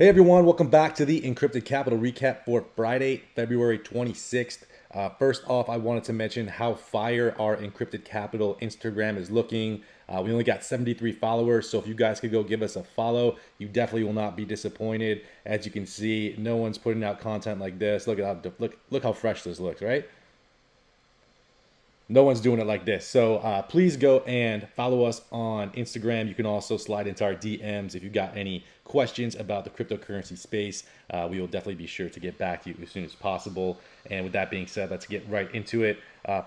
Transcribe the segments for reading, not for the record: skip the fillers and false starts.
Hey everyone, welcome back to the Encrypted Capital recap for Friday, February 26th. First off, I wanted to mention how fire our Encrypted Capital Instagram is looking. We only got 73 followers, so if you guys could go give us a follow, you definitely will not be disappointed. As you can see, no one's putting out content like this. Look how fresh this looks, right? No one's doing it like this. So please go and follow us on Instagram. You can also slide into our DMs if you got any questions about the cryptocurrency space. We will definitely be sure to get back to you as soon as possible. And with that being said, let's get right into it.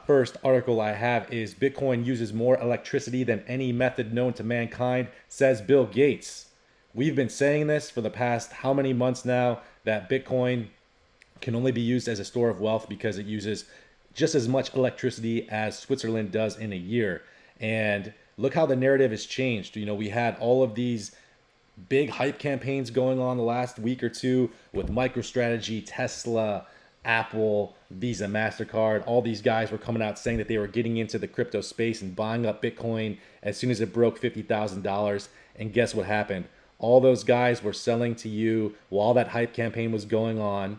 First article I have is Bitcoin uses more electricity than any method known to mankind, says Bill Gates. We've been saying this for the past how many months now that Bitcoin can only be used as a store of wealth because it uses just as much electricity as Switzerland does in a year. And look how the narrative has changed. You know, we had all of these big hype campaigns going on the last week or two with MicroStrategy, Tesla, Apple, Visa, MasterCard. All these guys were coming out saying that they were getting into the crypto space and buying up Bitcoin as soon as it broke $50,000. And guess what happened? All those guys were selling to you while that hype campaign was going on.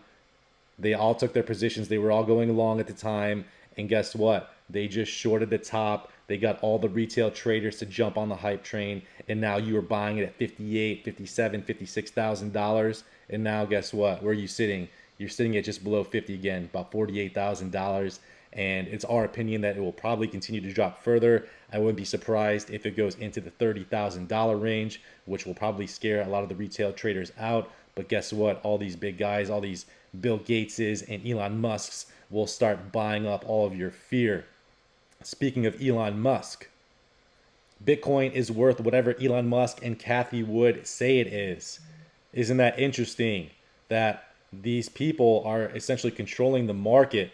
They all took their positions. They were all going along at the time. And guess what? They just shorted the top. They got all the retail traders to jump on the hype train. And now you are buying it at $58,000, $57,000, $56,000. And now guess what? Where are you sitting? You're sitting at just below 50 again, about $48,000. And it's our opinion that it will probably continue to drop further. I wouldn't be surprised if it goes into the $30,000 range, which will probably scare a lot of the retail traders out. But guess what? All these big guys, all these Bill Gateses and Elon Musks will start buying up all of your fear. Speaking of Elon Musk, Bitcoin is worth whatever Elon Musk and Cathie Wood say it is. Isn't that interesting that these people are essentially controlling the market?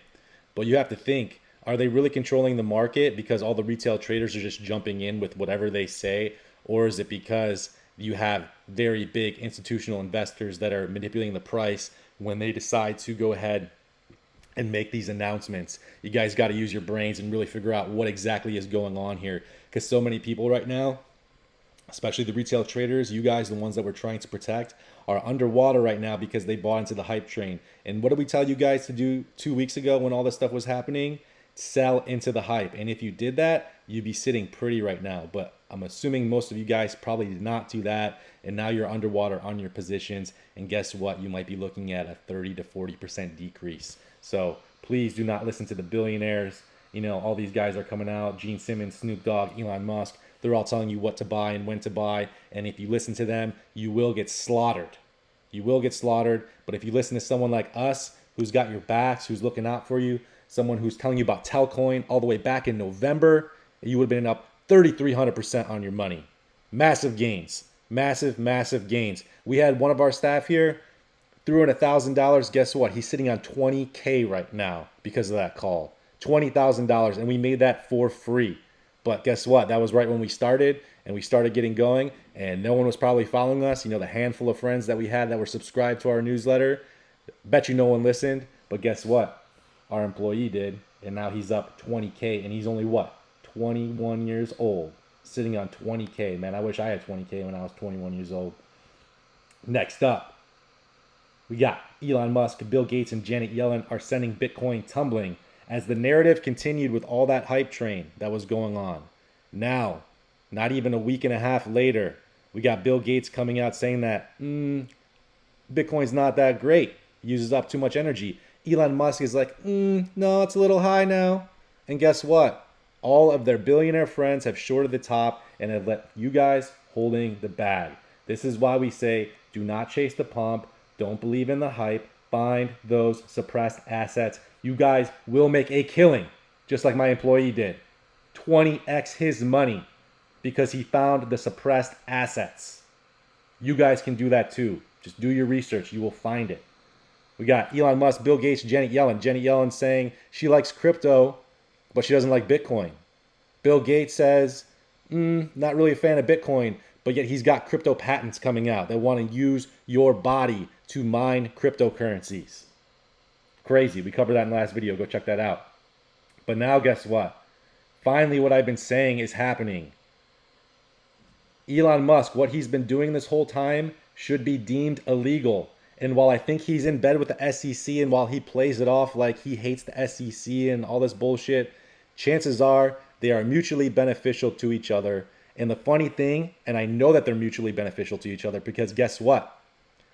But you have to think, are they really controlling the market because all the retail traders are just jumping in with whatever they say? Or is it because you have very big institutional investors that are manipulating the price when they decide to go ahead and make these announcements? You guys got to use your brains and really figure out what exactly is going on here, because so many people right now, especially the retail traders, you guys, the ones that we're trying to protect, are underwater right now because they bought into the hype train. And what did we tell you guys to do 2 weeks ago when all this stuff was happening? Sell into the hype. And if you did that, you'd be sitting pretty right now. But I'm assuming most of you guys probably did not do that, and now you're underwater on your positions. And guess what? You might be looking at a 30 to 40% decrease. So please do not listen to the billionaires. You know, all these guys are coming out: Gene Simmons, Snoop Dogg, Elon Musk. They're all telling you what to buy and when to buy. And if you listen to them, you will get slaughtered. You will get slaughtered. But if you listen to someone like us, who's got your backs, who's looking out for you, someone who's telling you about Telcoin all the way back in November, you would have been up 3,300% on your money. Massive gains. Massive, massive gains. We had one of our staff here threw in $1,000. Guess what? He's sitting on $20K right now because of that call. $20,000. And we made that for free. But guess what? That was right when we started, and we started getting going, and no one was probably following us. You know, the handful of friends that we had that were subscribed to our newsletter, bet you no one listened. But guess what? Our employee did, and now he's up 20K, and he's only what? 21 years old, sitting on 20K. Man, I wish I had 20K when I was 21 years old. Next up, we got Elon Musk, Bill Gates, and Janet Yellen are sending Bitcoin tumbling as the narrative continued with all that hype train that was going on. Now, not even a week and a half later, we got Bill Gates coming out saying that Bitcoin's not that great. It uses up too much energy. Elon Musk is like, no, it's a little high now. And guess what? All of their billionaire friends have shorted the top and have let you guys holding the bag. This is why we say, do not chase the pump. Don't believe in the hype. Find those suppressed assets. You guys will make a killing, just like my employee did. 20x his money because he found the suppressed assets. You guys can do that too. Just do your research. You will find it. We got Elon Musk, Bill Gates, Janet Yellen. Janet Yellen saying she likes crypto, but she doesn't like Bitcoin. Bill Gates says, not really a fan of Bitcoin, but yet he's got crypto patents coming out that want to use your body to mine cryptocurrencies. Crazy. We covered that in the last video. Go check that out. But now guess what? Finally, what I've been saying is happening. Elon Musk, what he's been doing this whole time, should be deemed illegal. And while I think he's in bed with the SEC and while he plays it off like he hates the SEC and all this bullshit, chances are they are mutually beneficial to each other. And the funny thing, and I know that they're mutually beneficial to each other because guess what?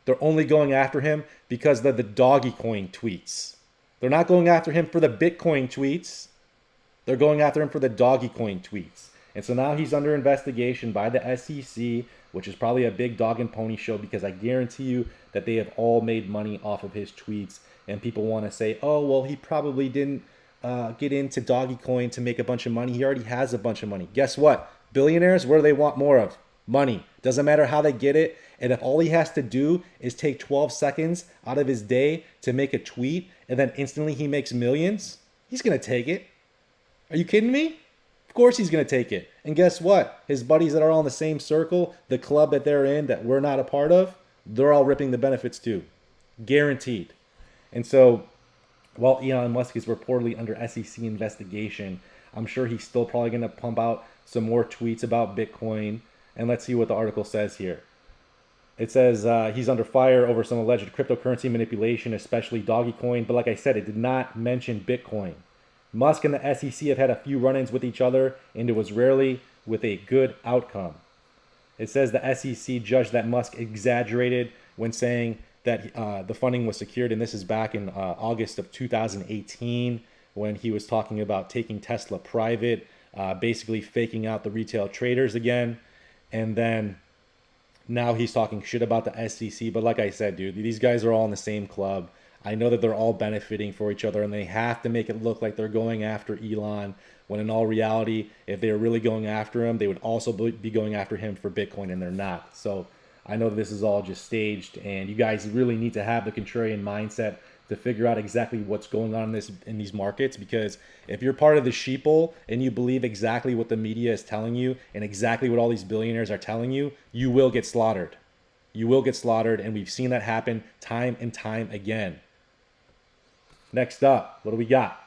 They're only going after him because of the doggy coin tweets. They're not going after him for the Bitcoin tweets. They're going after him for the doggy coin tweets. And so now he's under investigation by the SEC, which is probably a big dog and pony show because I guarantee you that they have all made money off of his tweets. And people want to say, oh, well, he probably didn't get into doggy coin to make a bunch of money. He already has a bunch of money. Guess what? Billionaires, what do they want more of? Money. Doesn't matter how they get it. And if all he has to do is take 12 seconds out of his day to make a tweet and then instantly he makes millions, he's going to take it. Are you kidding me? Of course he's going to take it. And guess what? His buddies that are all in the same circle, the club that they're in that we're not a part of, they're all ripping the benefits too. Guaranteed. And so while Elon Musk is reportedly under SEC investigation, I'm sure he's still probably going to pump out some more tweets about Bitcoin. And let's see what the article says here. It says he's under fire over some alleged cryptocurrency manipulation, especially doggy coin. But like I said, it did not mention Bitcoin. Musk and the SEC have had a few run-ins with each other, and it was rarely with a good outcome. It says the SEC judged that Musk exaggerated when saying that the funding was secured, and this is back in August of 2018 when he was talking about taking Tesla private, basically faking out the retail traders again. And then now he's talking shit about the SEC. But like I said, dude, these guys are all in the same club. I know that they're all benefiting for each other, and they have to make it look like they're going after Elon, when in all reality, if they were really going after him, they would also be going after him for Bitcoin, and they're not. So I know this is all just staged, and you guys really need to have the contrarian mindset to figure out exactly what's going on in these markets, because if you're part of the sheeple and you believe exactly what the media is telling you and exactly what all these billionaires are telling you, you will get slaughtered. You will get slaughtered, and we've seen that happen time and time again. Next up, what do we got?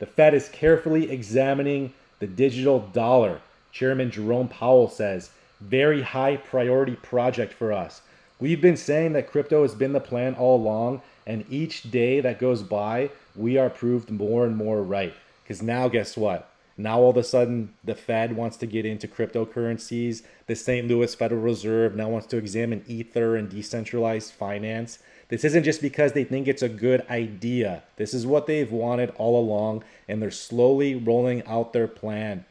The Fed is carefully examining the digital dollar. Chairman Jerome Powell says, very high priority project for us. We've been saying that crypto has been the plan all along, and each day that goes by, we are proved more and more right. Because now guess what? Now all of a sudden, the Fed wants to get into cryptocurrencies. The St. Louis Federal Reserve now wants to examine Ether and decentralized finance. This isn't just because they think it's a good idea. This is what they've wanted all along, and they're slowly rolling out their plan.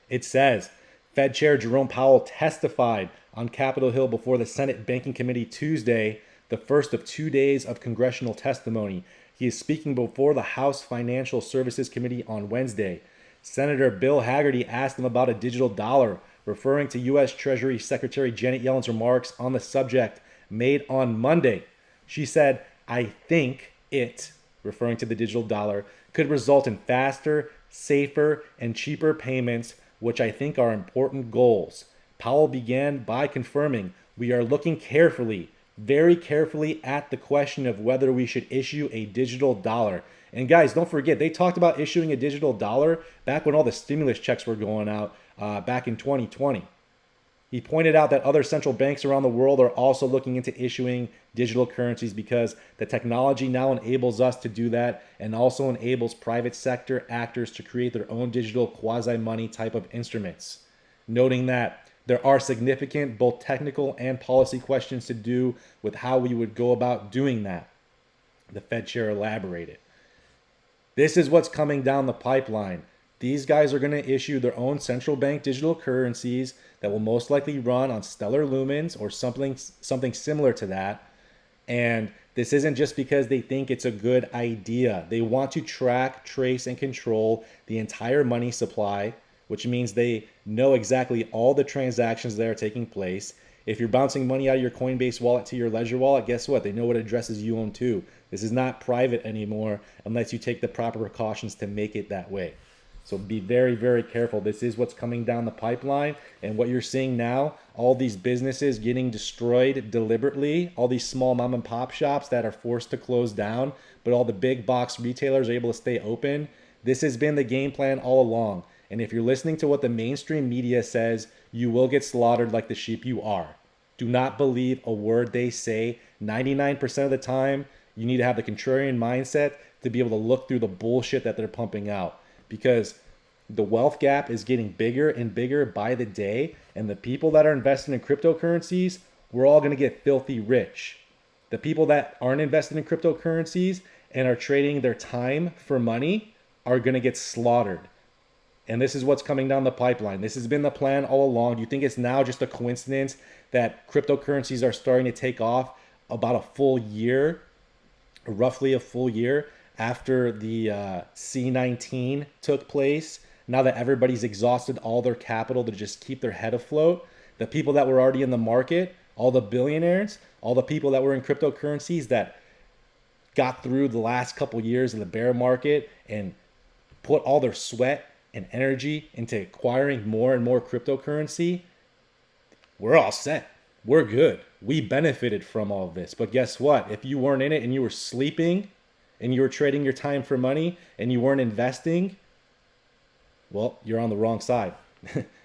It says, Fed Chair Jerome Powell testified on Capitol Hill before the Senate Banking Committee Tuesday, the first of 2 days of congressional testimony. He is speaking before the House Financial Services Committee on Wednesday. Senator Bill Hagerty asked him about a digital dollar, referring to U.S. Treasury Secretary Janet Yellen's remarks on the subject made on Monday. She said, I think it, referring to the digital dollar, could result in faster, safer, and cheaper payments, which I think are important goals. Powell began by confirming, we are looking carefully, very carefully at the question of whether we should issue a digital dollar. And guys, don't forget, they talked about issuing a digital dollar back when all the stimulus checks were going out back in 2020. He pointed out that other central banks around the world are also looking into issuing digital currencies because the technology now enables us to do that, and also enables private sector actors to create their own digital quasi-money type of instruments. Noting that there are significant both technical and policy questions to do with how we would go about doing that, the Fed chair elaborated. This is what's coming down the pipeline. These guys are going to issue their own central bank digital currencies that will most likely run on Stellar Lumens or something similar to that. And this isn't just because they think it's a good idea. They want to track, trace, and control the entire money supply, which means they know exactly all the transactions that are taking place. If you're bouncing money out of your Coinbase wallet to your Ledger wallet, guess what? They know what addresses you own too. This is not private anymore unless you take the proper precautions to make it that way. So be very, very careful. This is what's coming down the pipeline. And what you're seeing now, all these businesses getting destroyed deliberately, all these small mom and pop shops that are forced to close down, but all the big box retailers are able to stay open. This has been the game plan all along. And if you're listening to what the mainstream media says, you will get slaughtered like the sheep you are. Do not believe a word they say. 99% of the time, you need to have the contrarian mindset to be able to look through the bullshit that they're pumping out, because the wealth gap is getting bigger and bigger by the day. And the people that are investing in cryptocurrencies, we're all going to get filthy rich. The people that aren't invested in cryptocurrencies and are trading their time for money are going to get slaughtered. And this is what's coming down the pipeline. This has been the plan all along. Do you think it's now just a coincidence that cryptocurrencies are starting to take off about a full year, roughly a full year after the C19 took place? Now that everybody's exhausted all their capital to just keep their head afloat, the people that were already in the market, all the billionaires, all the people that were in cryptocurrencies that got through the last couple years of the bear market and put all their sweat and energy into acquiring more and more cryptocurrency, we're all set. We're good. We benefited from all of this. But guess what? If you weren't in it and you were sleeping and you were trading your time for money and you weren't investing, well, you're on the wrong side.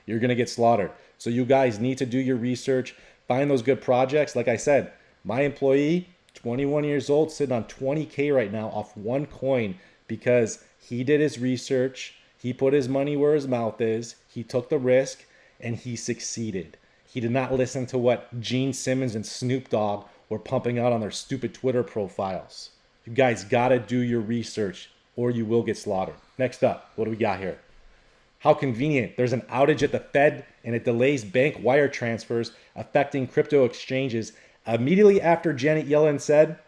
You're going to get slaughtered. So you guys need to do your research, find those good projects. Like I said, my employee, 21 years old, sitting on 20K right now off one coin because he did his research. He put his money where his mouth is. He took the risk and he succeeded. He did not listen to what Gene Simmons and Snoop Dogg were pumping out on their stupid Twitter profiles. You guys got to do your research or you will get slaughtered. Next up, what do we got here? How convenient. There's an outage at the Fed and it delays bank wire transfers affecting crypto exchanges immediately after Janet Yellen said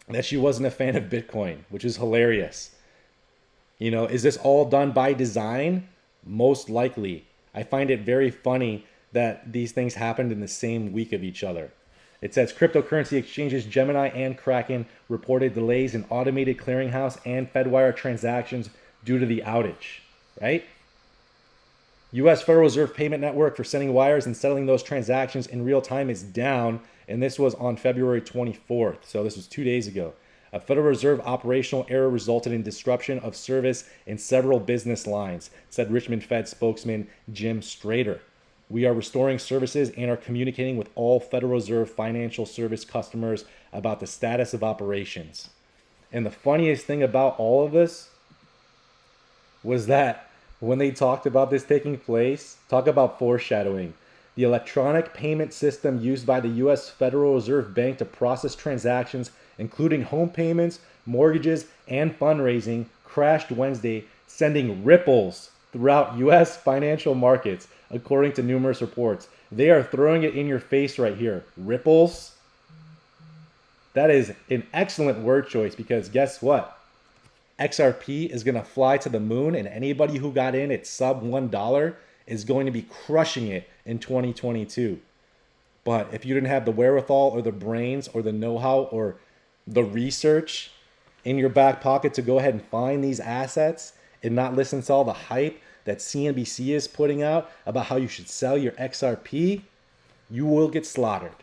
that she wasn't a fan of Bitcoin, which is hilarious. You know, is this all done by design? Most likely. I find it very funny that these things happened in the same week of each other. It says cryptocurrency exchanges Gemini and Kraken reported delays in automated clearinghouse and Fedwire transactions due to the outage, right? U.S. Federal Reserve payment network for sending wires and settling those transactions in real time is down, and this was on February 24th, so this was 2 days ago. A Federal Reserve operational error resulted in disruption of service in several business lines, said Richmond Fed spokesman Jim Strader. We are restoring services and are communicating with all Federal Reserve financial service customers about the status of operations. And the funniest thing about all of this was that when they talked about this taking place, talk about foreshadowing. The electronic payment system used by the U.S. Federal Reserve Bank to process transactions, including home payments, mortgages, and fundraising, crashed Wednesday, sending ripples throughout U.S. financial markets, according to numerous reports. They are throwing it in your face right here. Ripples? That is an excellent word choice because guess what? XRP is going to fly to the moon, and anybody who got in at sub $1 is going to be crushing it in 2022. But if you didn't have the wherewithal or the brains or the know-how or the research in your back pocket to go ahead and find these assets and not listen to all the hype that CNBC is putting out about how you should sell your XRP, you will get slaughtered.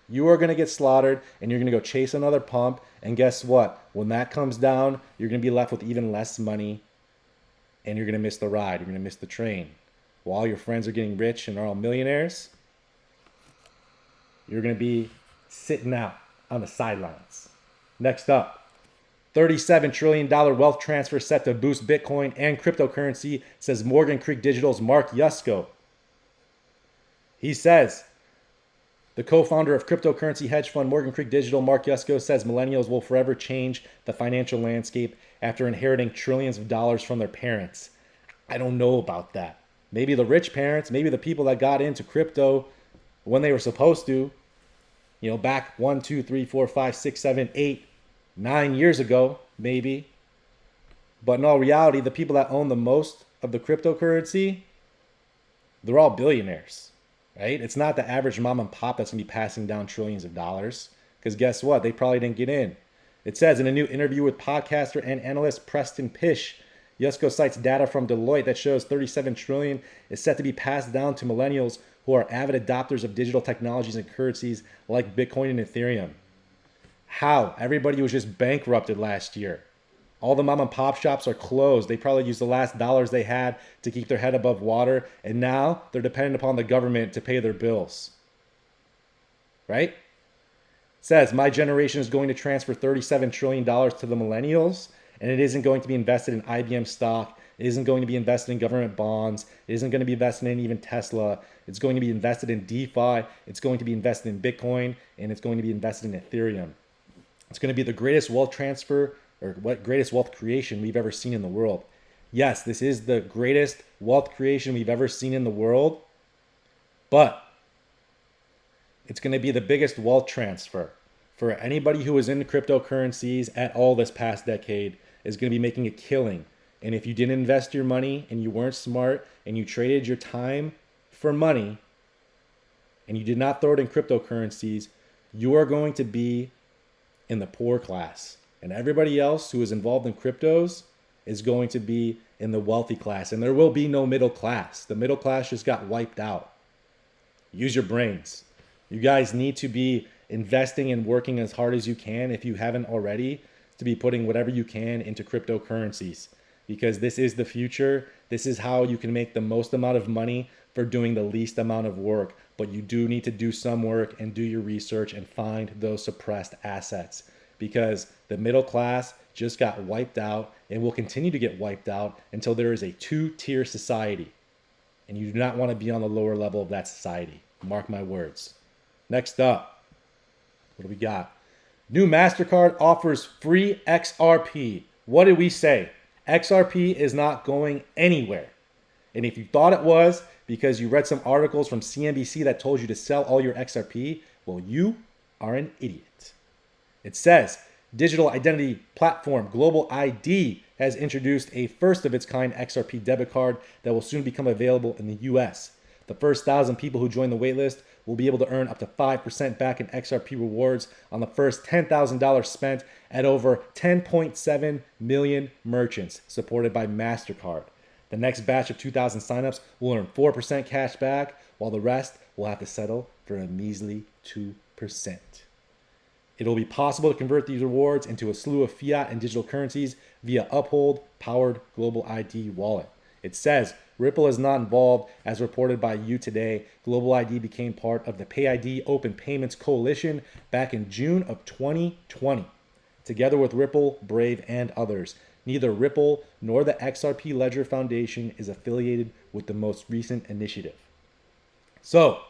You are going to get slaughtered and you're going to go chase another pump. And guess what? When that comes down, you're going to be left with even less money and you're going to miss the ride. You're going to miss the train. While your friends are getting rich and are all millionaires, you're going to be sitting out on the sidelines. Next up, $37 trillion wealth transfer set to boost Bitcoin and cryptocurrency, says Morgan Creek Digital's Mark Yusko. He says, the co-founder of cryptocurrency hedge fund Morgan Creek Digital, Mark Yusko, says millennials will forever change the financial landscape after inheriting trillions of dollars from their parents. I don't know about that. Maybe the rich parents, maybe the people that got into crypto when they were supposed to, you know, back 1, 2, 3, 4, 5, 6, 7, 8, 9 years ago, maybe. But in all reality, the people that own the most of the cryptocurrency, they're all billionaires, right? It's not the average mom and pop that's going to be passing down trillions of dollars. Because guess what? They probably didn't get in. It says in a new interview with podcaster and analyst Preston Pish, Yusko cites data from Deloitte that shows $37 trillion is set to be passed down to millennials who are avid adopters of digital technologies and currencies like Bitcoin and Ethereum. How? Everybody was just bankrupted last year. All the mom and pop shops are closed. They probably used the last dollars they had to keep their head above water, and now they're dependent upon the government to pay their bills. right? It says, my generation is going to transfer $37 trillion to the millennials, and it isn't going to be invested in IBM stock. It isn't going to be invested in government bonds. It isn't going to be invested in even Tesla. It's going to be invested in DeFi. It's going to be invested in Bitcoin, and it's going to be invested in Ethereum. It's going to be the greatest wealth transfer or what greatest wealth creation we've ever seen in the world. Yes, this is the greatest wealth creation we've ever seen in the world, but it's going to be the biggest wealth transfer for anybody who was in cryptocurrencies at all this past decade is going to be making a killing. And if you didn't invest your money and you weren't smart and you traded your time for money and you did not throw it in cryptocurrencies, you are going to be in the poor class. And everybody else who is involved in cryptos is going to be in the wealthy class. And there will be no middle class. The middle class just got wiped out. Use your brains. You guys need to be investing and working as hard as you can, if you haven't already, to be putting whatever you can into cryptocurrencies, because this is the future. This is how you can make the most amount of money for doing the least amount of work. But you do need to do some work and do your research and find those suppressed assets, because the middle class just got wiped out and will continue to get wiped out until there is a two-tier society. And you do not want to be on the lower level of that society. Mark my words. Next up, what do we got? New MasterCard offers free XRP. What did we say? XRP is not going anywhere. And if you thought it was because you read some articles from CNBC that told you to sell all your XRP, well, you are an idiot. It says, digital identity platform Global ID has introduced a first-of-its-kind XRP debit card that will soon become available in the US. The first 1,000 people who join the waitlist will be able to earn up to 5% back in XRP rewards on the first $10,000 spent at over 10.7 million merchants supported by MasterCard. The next batch of 2,000 signups will earn 4% cash back, while the rest will have to settle for a measly 2%. It'll be possible to convert these rewards into a slew of fiat and digital currencies via Uphold-powered Global ID wallet. It says, Ripple is not involved. As reported by You Today, Global ID became part of the PayID Open Payments Coalition back in June of 2020, together with Ripple, Brave, and others. Neither Ripple nor the XRP Ledger Foundation is affiliated with the most recent initiative. So,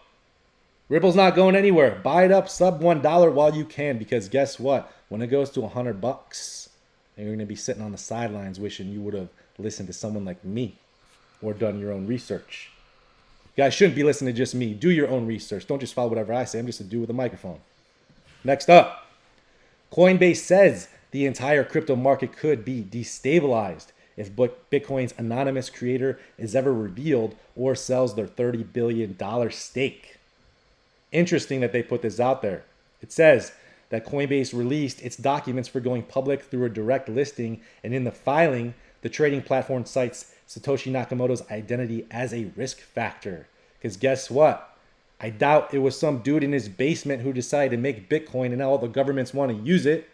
Ripple's not going anywhere. Buy it up sub $1 while you can, because guess what? When it goes to $100, you're going to be sitting on the sidelines wishing you would have listened to someone like me or done your own research. You guys shouldn't be listening to just me. Do your own research. Don't just follow whatever I say. I'm just a dude with a microphone. Next up, Coinbase says the entire crypto market could be destabilized if Bitcoin's anonymous creator is ever revealed or sells their $30 billion stake. Interesting that they put this out there. It says that Coinbase released its documents for going public through a direct listing, and in the filing, the trading platform cites Satoshi Nakamoto's identity as a risk factor. Because guess what? I doubt it was some dude in his basement who decided to make Bitcoin and now all the governments want to use it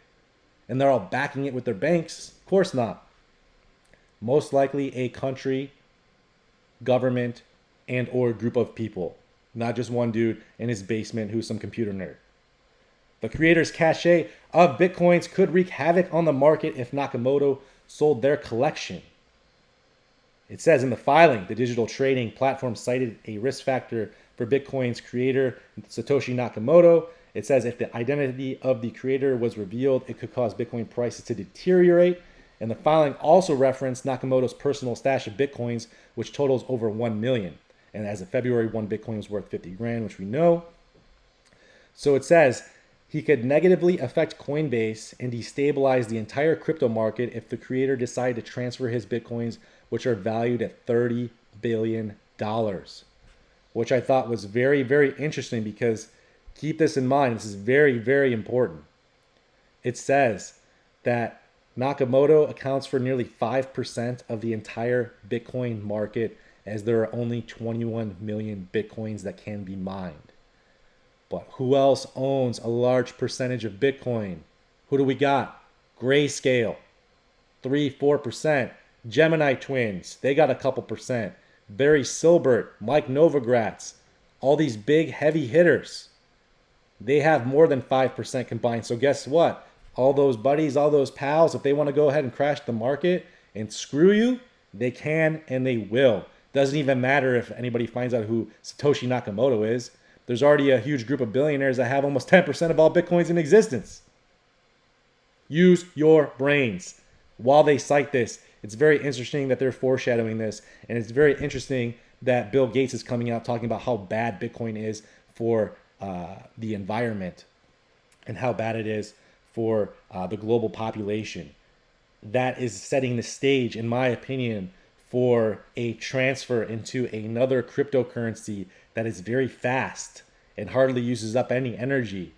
and they're all backing it with their banks. Of course not. Most likely a country, government, and or group of people. Not just one dude in his basement who's some computer nerd. The creator's cachet of Bitcoins could wreak havoc on the market if Nakamoto sold their collection. It says in the filing, the digital trading platform cited a risk factor for Bitcoin's creator, Satoshi Nakamoto. It says if the identity of the creator was revealed, it could cause Bitcoin prices to deteriorate. And the filing also referenced Nakamoto's personal stash of Bitcoins, which totals over 1 million. And as of February, one Bitcoin was worth 50 grand, which we know. So it says he could negatively affect Coinbase and destabilize the entire crypto market if the creator decided to transfer his Bitcoins, which are valued at $30 billion, which I thought was very, very interesting, because keep this in mind. This is very, very important. It says that Nakamoto accounts for nearly 5% of the entire Bitcoin market, as there are only 21 million Bitcoins that can be mined. But who else owns a large percentage of Bitcoin? Who do we got? Grayscale, 3-4%. Gemini Twins, they got a couple percent. Barry Silbert, Mike Novogratz, all these big heavy hitters. They have more than 5% combined. So guess what? All those buddies, all those pals, if they want to go ahead and crash the market and screw you, they can and they will. Doesn't even matter if anybody finds out who Satoshi Nakamoto is. There's already a huge group of billionaires that have almost 10% of all Bitcoins in existence. Use your brains. While they cite this, it's very interesting that they're foreshadowing this. And it's very interesting that Bill Gates is coming out talking about how bad Bitcoin is for the environment and how bad it is for the global population. That is setting the stage, in my opinion, for a transfer into another cryptocurrency that is very fast and hardly uses up any energy.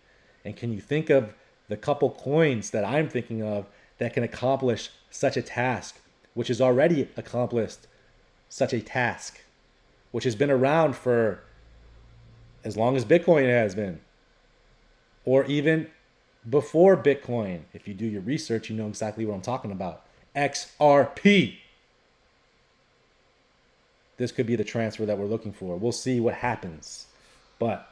And can you think of the couple coins that I'm thinking of that can accomplish such a task, which has already accomplished such a task, which has been around for as long as Bitcoin has been, or even before Bitcoin? If you do your research, you know exactly what I'm talking about. XRP. This could be the transfer that we're looking for. We'll see what happens. But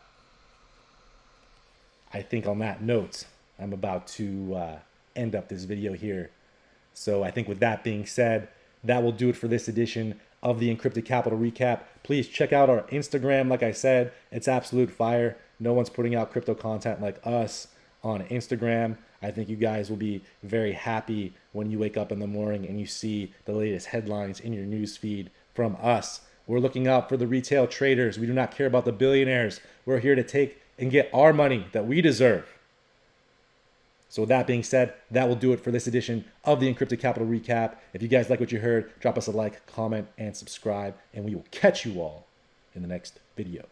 I think on that note, I'm about to end up this video here. So I think with that being said, that will do it for this edition of the Encrypted Capital Recap. Please check out our Instagram. Like I said, it's absolute fire. No one's putting out crypto content like us on Instagram. I think you guys will be very happy when you wake up in the morning and you see the latest headlines in your news feed from us. We're looking out for the retail traders. We do not care about the billionaires. We're here to take and get our money that we deserve. So with that being said, that will do it for this edition of the Encrypted Capital Recap. If you guys like what you heard, drop us a like, comment, and subscribe, and we will catch you all in the next video.